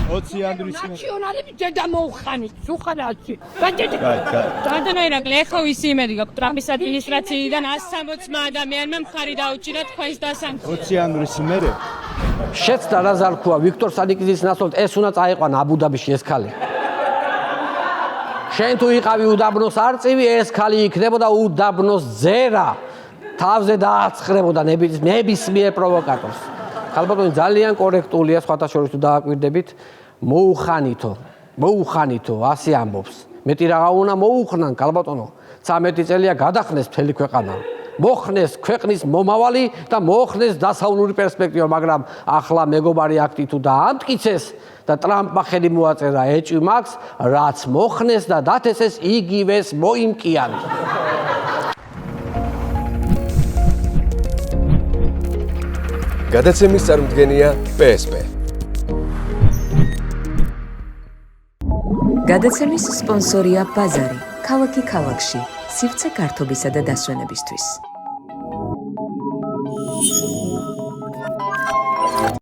20 ანდრის ნაციონალები დედა მოუხანით, უხარაში. გადადი. Ანდანო ირაკლი, ეხლა ისი იმედი გაქვს ტრამპის ადმინისტრაციიდან 160 ადამიანმა მხარი დაუჭირა თქვენს დასანქციას. 20 ანდრის მერე შეცდა რა ზარქუა ვიქტორ სადიკიძის ნაცვლად ეს უნდა წაიყვანა აბუდაბიში ეს ქალი. შენ თუ იყავი უდაბნოს არწივი ეს ქალი იქნებოდა უდაბნოს ძერა. თავზე დააცხრებოდა ნებისმიერ პროვოკატორს. ხალბატონი ძალიან კორექტულია სხვათა შორის თუ დააკვირდებით მოუხანითო ასე ამბობს. მეტი რაღა უნდა მოუხნან ხალბატონო 13 წელია გადახნეს მთელი ქვეყანა. მოხნეს ქვეყნის მომავალი და მოხნეს დასავლური პერსპექტივა, მაგრამ ახლა მეგობარი აქტი თუ დაამტკიცეს და ტრამპმა ხელი მოაწერა ეჭვი მაქვს, რაც მოხნეს და დათესეს იგივეს მოიმკიან. გადაცემის წარმოდგენია PSP. გადაცემის სპონსორია ბაზარი, ქალაქი ქალაქში, სივრცე გართობისა და დასვენებისთვის.